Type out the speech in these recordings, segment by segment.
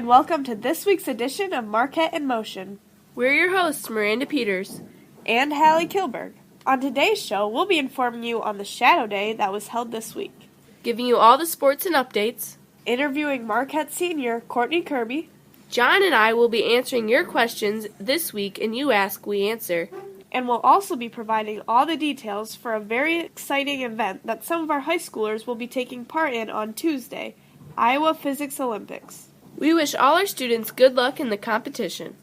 welcome to this week's edition of Marquette in Motion. We're your hosts, Miranda Peters and Hallie Kilberg. On today's show, we'll be informing you on the Shadow Day that was held this week, giving you all the sports and updates, interviewing Marquette senior Courtney Kirby. John and I will be answering your questions this week in You Ask, We Answer. And we'll also be providing all the details for a very exciting event that some of our high schoolers will be taking part in on Tuesday, Iowa Physics Olympics. We wish all our students good luck in the competition.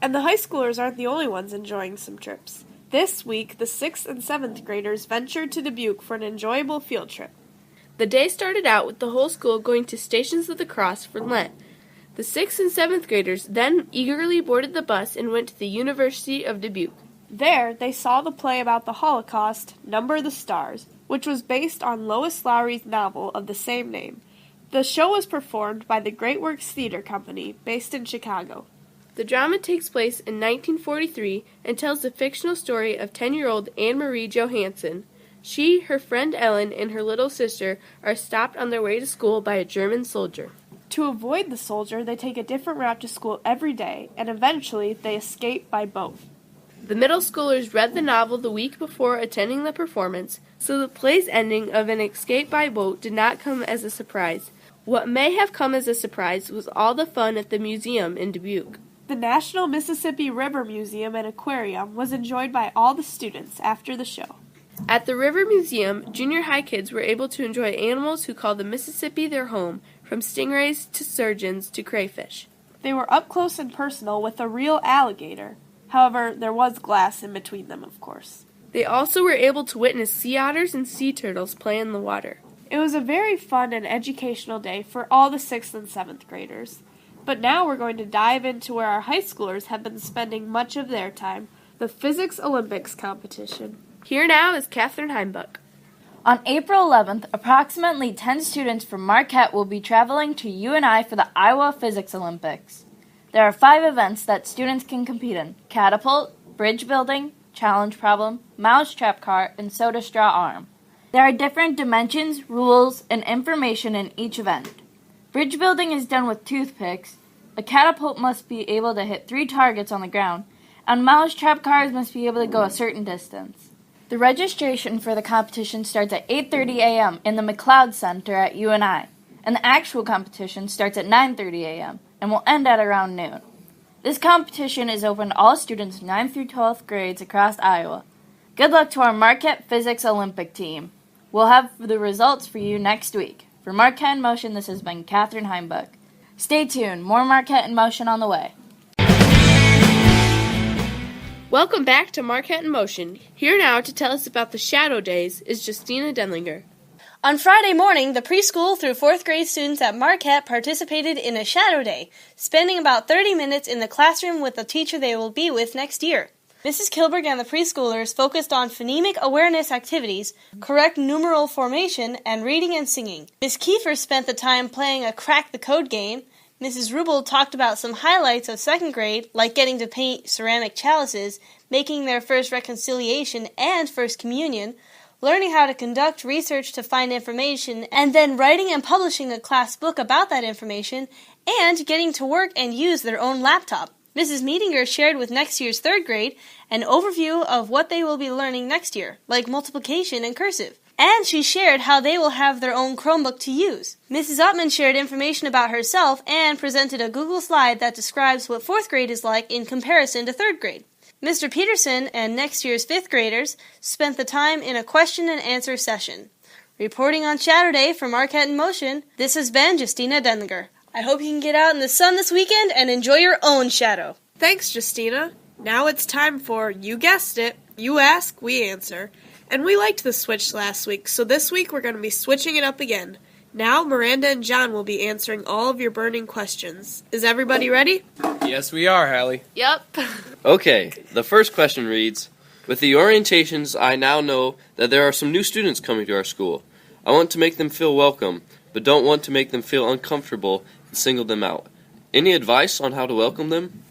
And the high schoolers aren't the only ones enjoying some trips. This week, the 6th and 7th graders ventured to Dubuque for an enjoyable field trip. The day started out with the whole school going to Stations of the Cross for Lent. The 6th and 7th graders then eagerly boarded the bus and went to the University of Dubuque. There, they saw the play about the Holocaust, Number the Stars, which was based on Lois Lowry's novel of the same name. The show was performed by the Great Works Theater Company, based in Chicago. The drama takes place in 1943 and tells the fictional story of 10-year-old Anne-Marie Johansson. She, her friend Ellen, and her little sister are stopped on their way to school by a German soldier. To avoid the soldier, they take a different route to school every day, and eventually they escape by boat. The middle schoolers read the novel the week before attending the performance, so the play's ending of an escape by boat did not come as a surprise. What may have come as a surprise was all the fun at the museum in Dubuque. The National Mississippi River Museum and Aquarium was enjoyed by all the students after the show. At the River Museum, junior high kids were able to enjoy animals who called the Mississippi their home, from stingrays to sturgeons to crayfish. They were up close and personal with a real alligator. However, there was glass in between them, of course. They also were able to witness sea otters and sea turtles play in the water. It was a very fun and educational day for all the 6th and 7th graders. But now we're going to dive into where our high schoolers have been spending much of their time, the Physics Olympics competition. Here now is Katherine Heimbuck. On April 11th, approximately 10 students from Marquette will be traveling to UNI for the Iowa Physics Olympics. There are 5 events that students can compete in: catapult, bridge building, challenge problem, mousetrap car, and soda straw arm. There are different dimensions, rules, and information in each event. Bridge building is done with toothpicks, a catapult must be able to hit 3 targets on the ground, and mousetrap cars must be able to go a certain distance. The registration for the competition starts at 8:30 a.m. in the McLeod Center at UNI, and the actual competition starts at 9:30 a.m. and will end at around noon. This competition is open to all students 9th through 12th grades across Iowa. Good luck to our Marquette Physics Olympic team. We'll have the results for you next week. For Marquette in Motion, this has been Katherine Heimbuck. Stay tuned, more Marquette in Motion on the way. Welcome back to Marquette in Motion. Here now to tell us about the Shadow Days is Justina Denlinger. On Friday morning, the preschool through 4th grade students at Marquette participated in a Shadow Day, spending about 30 minutes in the classroom with the teacher they will be with next year. Mrs. Kilberg and the preschoolers focused on phonemic awareness activities, correct numeral formation, and reading and singing. Ms. Kiefer spent the time playing a Crack the Code game. Mrs. Rubel talked about some highlights of 2nd grade, like getting to paint ceramic chalices, making their first reconciliation and first communion, learning how to conduct research to find information, and then writing and publishing a class book about that information, and getting to work and use their own laptop. Mrs. Meetinger shared with next year's 3rd grade an overview of what they will be learning next year, like multiplication and cursive. And she shared how they will have their own Chromebook to use. Mrs. Upman shared information about herself and presented a Google slide that describes what 4th grade is like in comparison to 3rd grade. Mr. Peterson and next year's 5th graders spent the time in a question and answer session. Reporting on Shadow Day for Marquette in Motion, this has been Justina Denlinger. I hope you can get out in the sun this weekend and enjoy your own shadow. Thanks, Justina. Now it's time for, you guessed it, You Ask, We Answer. And we liked the switch last week, so this week we're going to be switching it up again. Now Miranda and John will be answering all of your burning questions. Is everybody ready? Yes, we are, Hallie. Yep. Okay, the first question reads, with the orientations, I now know that there are some new students coming to our school. I want to make them feel welcome, but don't want to make them feel uncomfortable and single them out. Any advice on how to welcome them?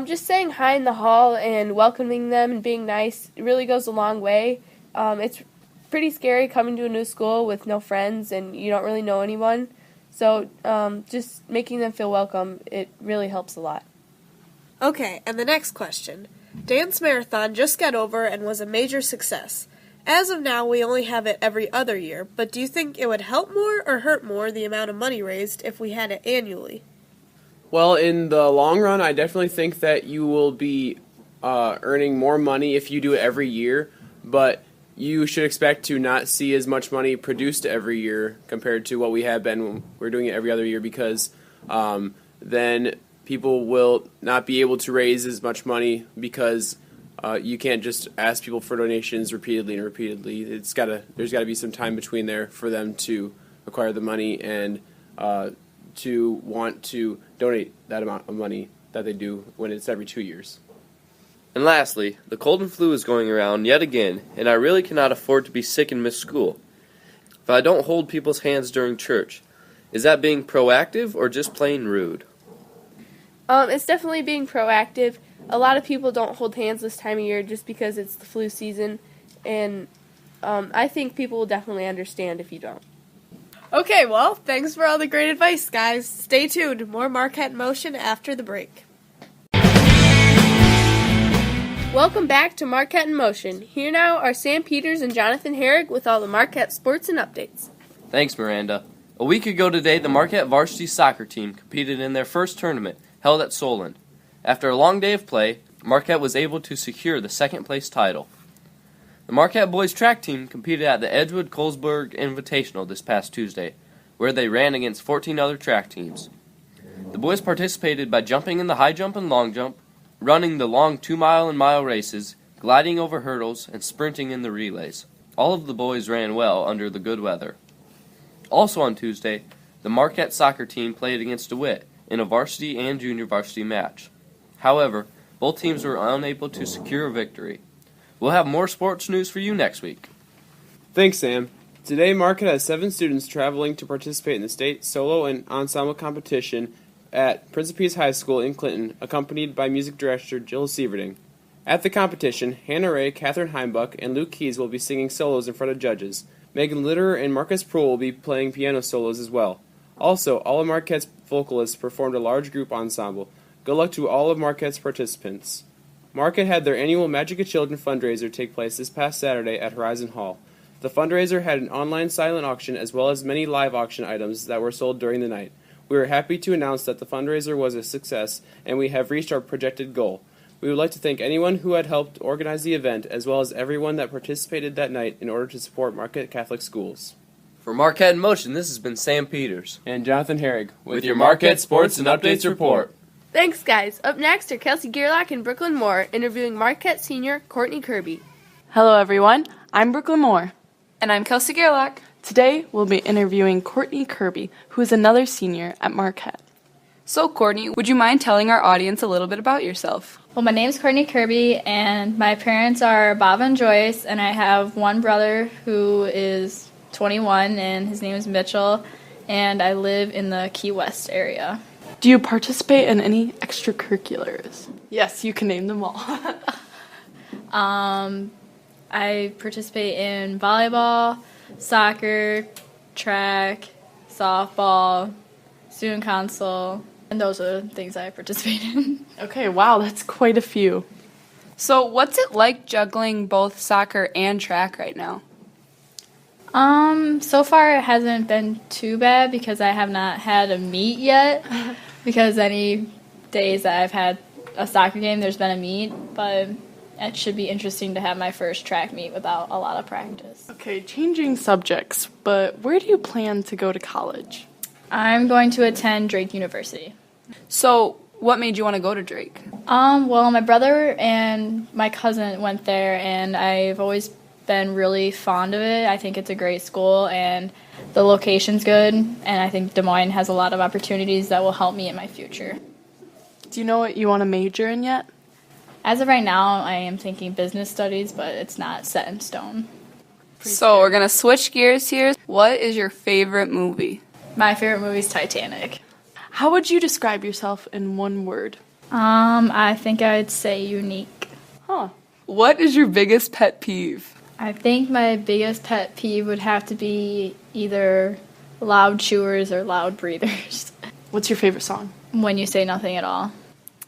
Just saying hi in the hall and welcoming them and being nice really goes a long way. It's pretty scary coming to a new school with no friends and you don't really know anyone. So just making them feel welcome, it really helps a lot. Okay, and the next question. Dance Marathon just got over and was a major success. As of now, we only have it every other year, but do you think it would help more or hurt more the amount of money raised if we had it annually? Well, in the long run, I definitely think that you will be earning more money if you do it every year, but you should expect to not see as much money produced every year compared to what we have been when we're doing it every other year, because then people will not be able to raise as much money because you can't just ask people for donations repeatedly and repeatedly. There's got to be some time between there for them to acquire the money and to want to donate that amount of money that they do when it's every 2 years. And lastly, the cold and flu is going around yet again, and I really cannot afford to be sick and miss school. If I don't hold people's hands during church, is that being proactive or just plain rude? It's definitely being proactive. A lot of people don't hold hands this time of year just because it's the flu season, and I think people will definitely understand if you don't. Okay, well, thanks for all the great advice, guys. Stay tuned. More Marquette in Motion after the break. Welcome back to Marquette in Motion. Here now are Sam Peters and Jonathan Herrig with all the Marquette sports and updates. Thanks, Miranda. A week ago today, the Marquette varsity soccer team competed in their first tournament, held at Solon. After a long day of play, Marquette was able to secure the second-place title. The Marquette boys track team competed at the Edgewood-Colesburg Invitational this past Tuesday, where they ran against 14 other track teams. The boys participated by jumping in the high jump and long jump, running the long 2-mile and mile races, gliding over hurdles, and sprinting in the relays. All of the boys ran well under the good weather. Also on Tuesday, the Marquette soccer team played against DeWitt in a varsity and junior varsity match. However, both teams were unable to secure a victory. We'll have more sports news for you next week. Thanks, Sam. Today, Marquette has 7 students traveling to participate in the state solo and ensemble competition at Principes High School in Clinton, accompanied by music director Jill Sieverding. At the competition, Hannah Ray, Katherine Heimbuck, and Luke Keys will be singing solos in front of judges. Megan Litterer and Marcus Prohl will be playing piano solos as well. Also, all of Marquette's vocalists performed a large group ensemble. Good luck to all of Marquette's participants. Marquette had their annual Magic of Children fundraiser take place this past Saturday at Horizon Hall. The fundraiser had an online silent auction as well as many live auction items that were sold during the night. We are happy to announce that the fundraiser was a success and we have reached our projected goal. We would like to thank anyone who had helped organize the event as well as everyone that participated that night in order to support Marquette Catholic Schools. For Marquette in Motion, this has been Sam Peters. And Jonathan Herrig with your Marquette Sports and Updates report. Thanks, guys. Up next are Kelsey Gerlach and Brooklyn Moore interviewing Marquette senior Courtney Kirby. Hello, everyone. I'm Brooklyn Moore. And I'm Kelsey Gerlach. Today, we'll be interviewing Courtney Kirby, who is another senior at Marquette. So, Courtney, would you mind telling our audience a little bit about yourself? Well, my name's Courtney Kirby, and my parents are Bob and Joyce, and I have one brother who is 21, and his name is Mitchell, and I live in the Key West area. Do you participate in any extracurriculars? Yes, you can name them all. I participate in volleyball, soccer, track, softball, student council, and those are the things I participate in. Okay, wow, that's quite a few. So, what's it like juggling both soccer and track right now? So far it hasn't been too bad because I have not had a meet yet. Because any days that I've had a soccer game, there's been a meet, but it should be interesting to have my first track meet without a lot of practice. Okay, changing subjects, but where do you plan to go to college? I'm going to attend Drake University. So, what made you want to go to Drake? Well, my brother and my cousin went there, and I've always been really fond of it. I think it's a great school, and the location's good, and I think Des Moines has a lot of opportunities that will help me in my future. Do you know what you want to major in yet? As of right now, I am thinking business studies, but it's not set in stone. So, we're going to switch gears here. What is your favorite movie? My favorite movie is Titanic. How would you describe yourself in one word? I think I'd say unique. Huh. What is your biggest pet peeve? I think my biggest pet peeve would have to be either loud chewers or loud breathers. What's your favorite song? When you say nothing at all.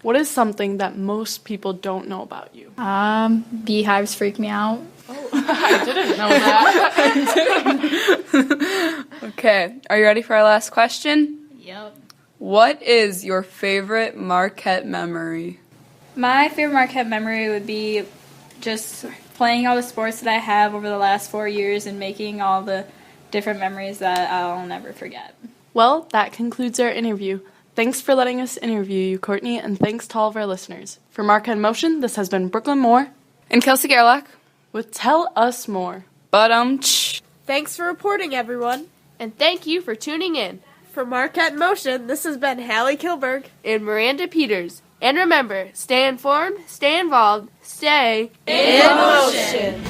What is something that most people don't know about you? Beehives freak me out. I didn't know that. Okay, are you ready for our last question? Yep. What is your favorite Marquette memory? My favorite Marquette memory would be just playing all the sports that I have over the last 4 years and making all the different memories that I'll never forget. Well, that concludes our interview. Thanks for letting us interview you, Courtney, and thanks to all of our listeners. For Marquette in Motion, this has been Brooklyn Moore And Kelsey Gerlach. with Tell Us More. Thanks for reporting, everyone. And thank you for tuning in. For Marquette in Motion, this has been Hallie Kilberg. And Miranda Peters. And remember, stay informed, stay involved, stay In motion.